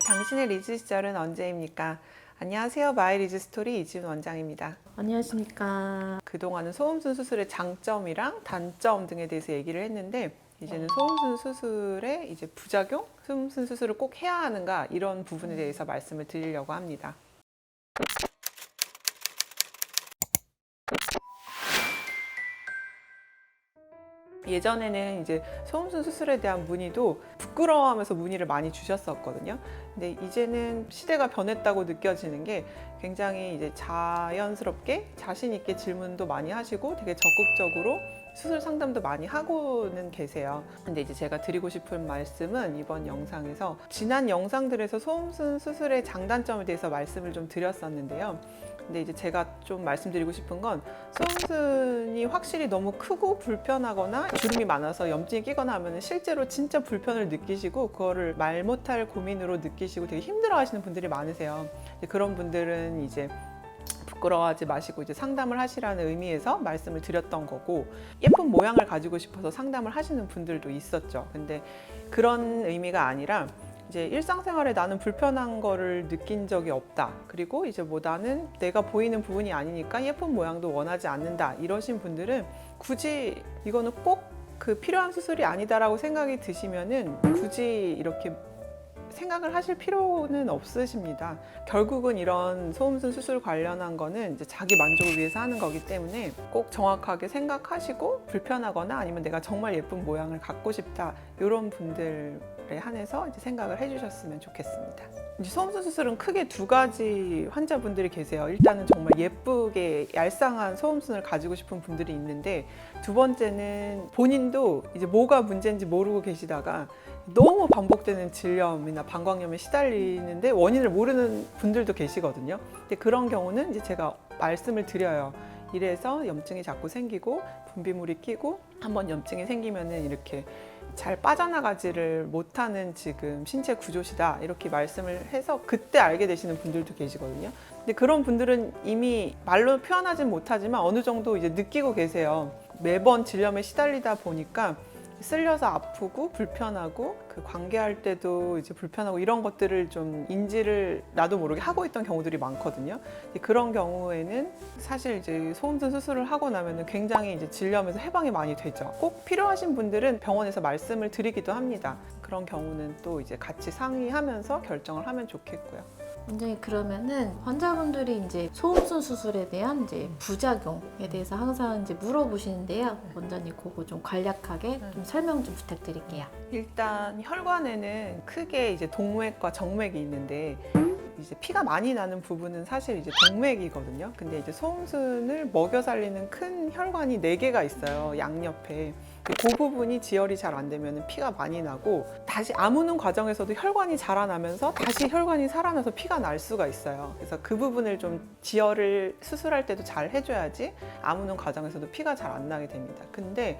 당신의 리즈 시절은 언제입니까? 안녕하세요. 마이 리즈 스토리 이지훈 원장입니다. 안녕하십니까. 그동안은 소음순 수술의 장점이랑 단점 등에 대해서 얘기를 했는데 이제는 소음순 수술의 이제 부작용? 소음순 수술을 꼭 해야 하는가 이런 부분에 대해서 말씀을 드리려고 합니다. 예전에는 이제 소음순 수술에 대한 문의도 부끄러워하면서 문의를 많이 주셨었거든요. 근데 이제는 시대가 변했다고 느껴지는 게 굉장히 이제 자연스럽게 자신 있게 질문도 많이 하시고 되게 적극적으로 수술 상담도 많이 하고는 계세요. 근데 이제 제가 드리고 싶은 말씀은 이번 영상에서 지난 영상들에서 소음순 수술의 장단점에 대해서 말씀을 좀 드렸었는데요. 근데 이제 제가 좀 말씀드리고 싶은 건 소음순이 확실히 너무 크고 불편하거나 주름이 많아서 염증이 끼거나 하면 실제로 진짜 불편을 느끼시고 그거를 말 못할 고민으로 느끼시고 되게 힘들어 하시는 분들이 많으세요. 그런 분들은 이제 부끄러워하지 마시고 이제 상담을 하시라는 의미에서 말씀을 드렸던 거고, 예쁜 모양을 가지고 싶어서 상담을 하시는 분들도 있었죠. 근데 그런 의미가 아니라 이제 일상생활에 나는 불편한 거를 느낀 적이 없다. 그리고 이제 뭐 나는 내가 보이는 부분이 아니니까 예쁜 모양도 원하지 않는다. 이러신 분들은 굳이 이거는 꼭 그 필요한 수술이 아니다라고 생각이 드시면은 굳이 이렇게 생각을 하실 필요는 없으십니다. 결국은 이런 소음순 수술 관련한 거는 이제 자기 만족을 위해서 하는 거기 때문에 꼭 정확하게 생각하시고 불편하거나 아니면 내가 정말 예쁜 모양을 갖고 싶다 이런 분들에 한해서 이제 생각을 해주셨으면 좋겠습니다. 이제 소음순 수술은 크게 두 가지 환자분들이 계세요. 일단은 정말 예쁘게 얄쌍한 소음순을 가지고 싶은 분들이 있는데, 두 번째는 본인도 이제 뭐가 문제인지 모르고 계시다가 너무 반복되는 질염이나 방광염에 시달리는데 원인을 모르는 분들도 계시거든요. 근데 그런 경우는 이제 제가 말씀을 드려요. 이래서 염증이 자꾸 생기고 분비물이 끼고 한번 염증이 생기면은 이렇게 잘 빠져나가지를 못하는 지금 신체 구조시다 이렇게 말씀을 해서 그때 알게 되시는 분들도 계시거든요. 근데 그런 분들은 이미 말로 표현하진 못하지만 어느 정도 이제 느끼고 계세요. 매번 질염에 시달리다 보니까 쓸려서 아프고 불편하고 그 관계할 때도 이제 불편하고 이런 것들을 좀 인지를 나도 모르게 하고 있던 경우들이 많거든요. 그런 경우에는 사실 이제 소음순 수술을 하고 나면은 굉장히 이제 질염에서 해방이 많이 되죠. 꼭 필요하신 분들은 병원에서 말씀을 드리기도 합니다. 그런 경우는 또 이제 같이 상의하면서 결정을 하면 좋겠고요. 원장님, 그러면은 환자분들이 이제 소음순 수술에 대한 이제 부작용에 대해서 항상 이제 물어보시는데요. 원장님 그거 좀 간략하게 좀 설명 좀 부탁드릴게요. 일단 혈관에는 크게 이제 동맥과 정맥이 있는데 이제 피가 많이 나는 부분은 사실 이제 동맥이거든요. 근데 이제 소음순을 먹여 살리는 큰 혈관이 4개가 있어요. 양옆에. 그 부분이 지혈이 잘 안 되면 피가 많이 나고 다시 아무는 과정에서도 혈관이 자라나면서 다시 혈관이 살아나서 피가 날 수가 있어요. 그래서 그 부분을 좀 지혈을 수술할 때도 잘 해줘야지 아무는 과정에서도 피가 잘 안 나게 됩니다. 근데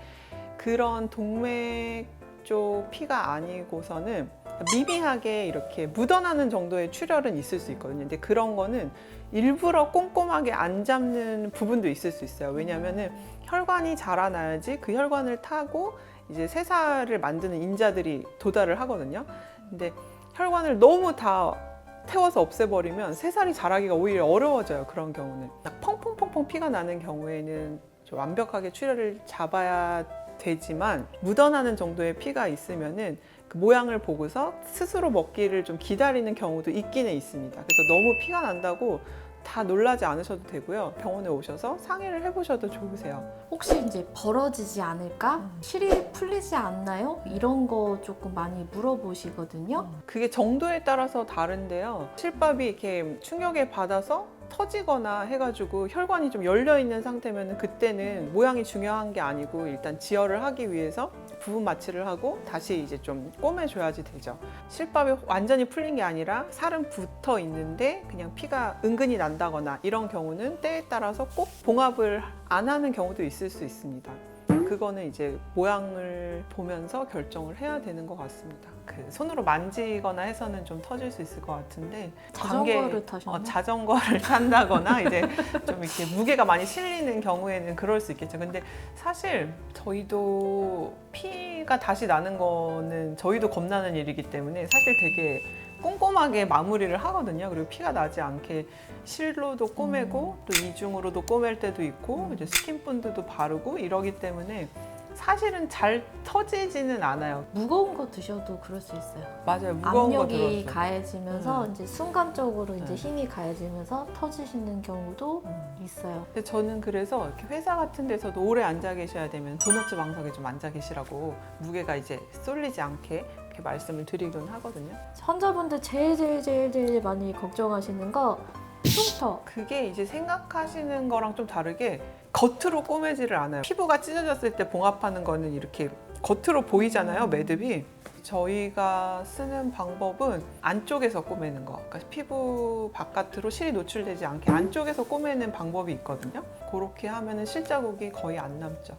그런 동맥 쪽 피가 아니고서는 미미하게 이렇게 묻어나는 정도의 출혈은 있을 수 있거든요. 근데 그런 거는 일부러 꼼꼼하게 안 잡는 부분도 있을 수 있어요. 왜냐하면은 혈관이 자라나야지 그 혈관을 타고 이제 새살을 만드는 인자들이 도달을 하거든요. 근데 혈관을 너무 다 태워서 없애버리면 새살이 자라기가 오히려 어려워져요. 그런 경우는 딱 펑펑펑펑 피가 나는 경우에는 좀 완벽하게 출혈을 잡아야 되지만 묻어나는 정도의 피가 있으면은 그 모양을 보고서 스스로 먹기를 좀 기다리는 경우도 있기는 있습니다. 그래서 너무 피가 난다고 다 놀라지 않으셔도 되고요. 병원에 오셔서 상의를 해보셔도 좋으세요. 혹시 이제 벌어지지 않을까? 실이 풀리지 않나요? 이런 거 조금 많이 물어보시거든요. 그게 정도에 따라서 다른데요. 실밥이 이렇게 충격에 받아서 터지거나 해가지고 혈관이 좀 열려 있는 상태면 그때는 모양이 중요한 게 아니고 일단 지혈을 하기 위해서 부분 마취를 하고 다시 이제 좀 꼬매줘야지 되죠. 실밥이 완전히 풀린 게 아니라 살은 붙어 있는데 그냥 피가 은근히 난다거나 이런 경우는 때에 따라서 꼭 봉합을 안 하는 경우도 있을 수 있습니다. 그거는 이제 모양을 보면서 결정을 해야 되는 것 같습니다. 그 손으로 만지거나 해서는 좀 터질 수 있을 것 같은데 자전거를 타셨나요? 자전거를 탄다거나 이제 좀 이렇게 무게가 많이 실리는 경우에는 그럴 수 있겠죠. 근데 사실 저희도 피가 다시 나는 거는 저희도 겁나는 일이기 때문에 사실 되게 꼼꼼하게 마무리를 하거든요. 그리고 피가 나지 않게 실로도 꼬매고 또 이중으로도 꼬맬 때도 있고 이제 스킨본드도 바르고 이러기 때문에 사실은 잘 터지지는 않아요. 무거운 거 드셔도 그럴 수 있어요. 맞아요. 무거운 거 압력이 들었어요. 가해지면서 이제 순간적으로 이제 네. 힘이 가해지면서 터지시는 경우도 있어요. 근데 저는 그래서 이렇게 회사 같은 데서도 오래 앉아 계셔야 되면 도너츠 방석에 좀 앉아 계시라고 무게가 이제 쏠리지 않게 이렇게 말씀을 드리곤 하거든요. 환자분들 제일 많이 걱정하시는 거 흉터. 그게 이제 생각하시는 거랑 좀 다르게 겉으로 꼬매지를 않아요. 피부가 찢어졌을 때 봉합하는 거는 이렇게 겉으로 보이잖아요, 매듭이. 저희가 쓰는 방법은 안쪽에서 꼬매는 거. 그러니까 피부 바깥으로 실이 노출되지 않게 안쪽에서 꼬매는 방법이 있거든요. 그렇게 하면은 실자국이 거의 안 남죠.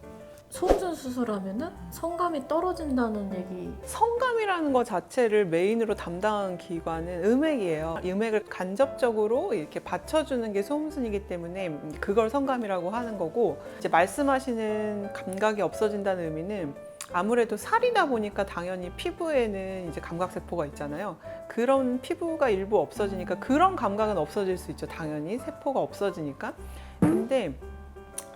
소음순 수술하면은 성감이 떨어진다는 얘기. 성감이라는 것 자체를 메인으로 담당한 기관은 음액이에요. 음액을 간접적으로 이렇게 받쳐주는 게 소음순이기 때문에 그걸 성감이라고 하는 거고, 이제 말씀하시는 감각이 없어진다는 의미는 아무래도 살이다 보니까 당연히 피부에는 이제 감각세포가 있잖아요. 그런 피부가 일부 없어지니까 그런 감각은 없어질 수 있죠. 당연히 세포가 없어지니까. 근데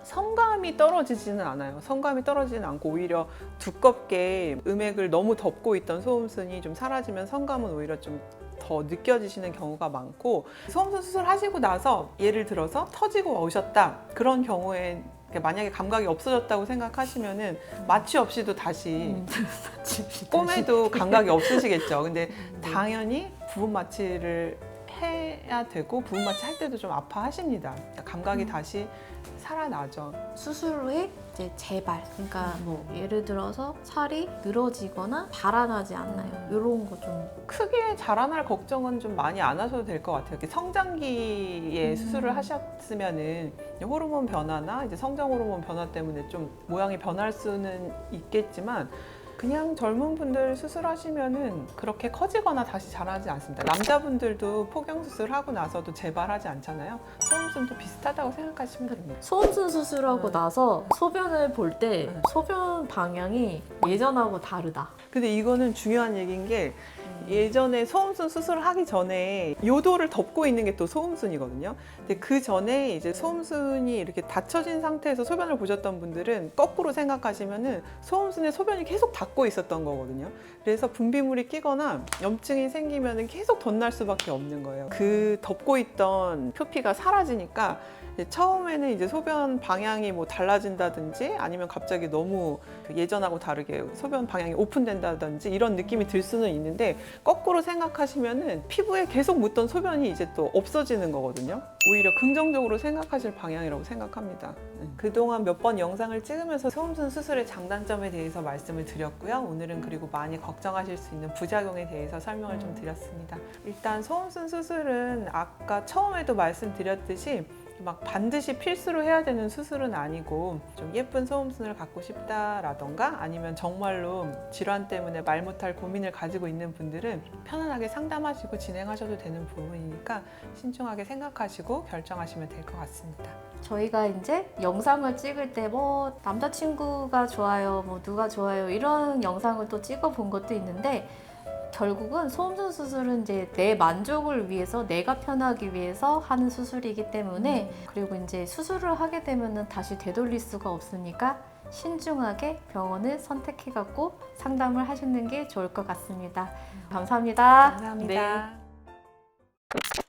성감이 떨어지지는 않아요. 성감이 떨어지지는 않고 오히려 두껍게 음액을 너무 덮고 있던 소음순이 좀 사라지면 성감은 오히려 좀 더 느껴지시는 경우가 많고, 소음순 수술하시고 나서 예를 들어서 터지고 오셨다. 그런 경우에 만약에 감각이 없어졌다고 생각하시면은 마취 없이도 다시 꼬매도 감각이 없으시겠죠. 근데 당연히 부분 마취를 해야 되고 부분 마취 할 때도 좀 아파하십니다. 그러니까 감각이 다시 살아나죠. 수술 후에 이제 재발, 그러니까 뭐 예를 들어서 살이 늘어지거나 자라나지 않나요? 이런 거 좀. 크게 자라날 걱정은 좀 많이 안 하셔도 될 것 같아요. 이렇게 성장기에 수술을 하셨으면은 호르몬 변화나 이제 성장 호르몬 변화 때문에 좀 모양이 변할 수는 있겠지만, 그냥 젊은 분들 수술하시면은 그렇게 커지거나 다시 자라지 않습니다. 남자분들도 포경 수술하고 나서도 재발하지 않잖아요. 소음순도 비슷하다고 생각하시면 됩니다. 소음순 수술하고 나서 소변을 볼 때 네. 소변 방향이 예전하고 다르다. 근데 이거는 중요한 얘기인 게, 예전에 소음순 수술을 하기 전에 요도를 덮고 있는 게 또 소음순이거든요. 근데 그 전에 이제 소음순이 이렇게 닫혀진 상태에서 소변을 보셨던 분들은 거꾸로 생각하시면은 소음순에 소변이 계속 닿고 있었던 거거든요. 그래서 분비물이 끼거나 염증이 생기면은 계속 덧날 수밖에 없는 거예요. 그 덮고 있던 표피가 사라지니까 처음에는 이제 소변 방향이 뭐 달라진다든지 아니면 갑자기 너무 예전하고 다르게 소변 방향이 오픈된다든지 이런 느낌이 들 수는 있는데, 거꾸로 생각하시면은 피부에 계속 묻던 소변이 이제 또 없어지는 거거든요. 오히려 긍정적으로 생각하실 방향이라고 생각합니다. 그동안 몇 번 영상을 찍으면서 소음순 수술의 장단점에 대해서 말씀을 드렸고요. 오늘은 그리고 많이 걱정하실 수 있는 부작용에 대해서 설명을 좀 드렸습니다. 일단 소음순 수술은 아까 처음에도 말씀드렸듯이 막 반드시 필수로 해야 되는 수술은 아니고, 좀 예쁜 소음순을 갖고 싶다라던가 아니면 정말로 질환 때문에 말 못할 고민을 가지고 있는 분들은 편안하게 상담하시고 진행하셔도 되는 부분이니까 신중하게 생각하시고 결정하시면 될 것 같습니다. 저희가 이제 영상을 찍을 때 뭐 남자친구가 좋아요, 뭐 누가 좋아요 이런 영상을 또 찍어 본 것도 있는데, 결국은 소음순 수술은 이제 내 만족을 위해서, 내가 편하기 위해서 하는 수술이기 때문에, 그리고 이제 수술을 하게 되면은 다시 되돌릴 수가 없으니까 신중하게 병원을 선택해 갖고 상담을 하시는 게 좋을 것 같습니다. 감사합니다. 감사합니다. 네.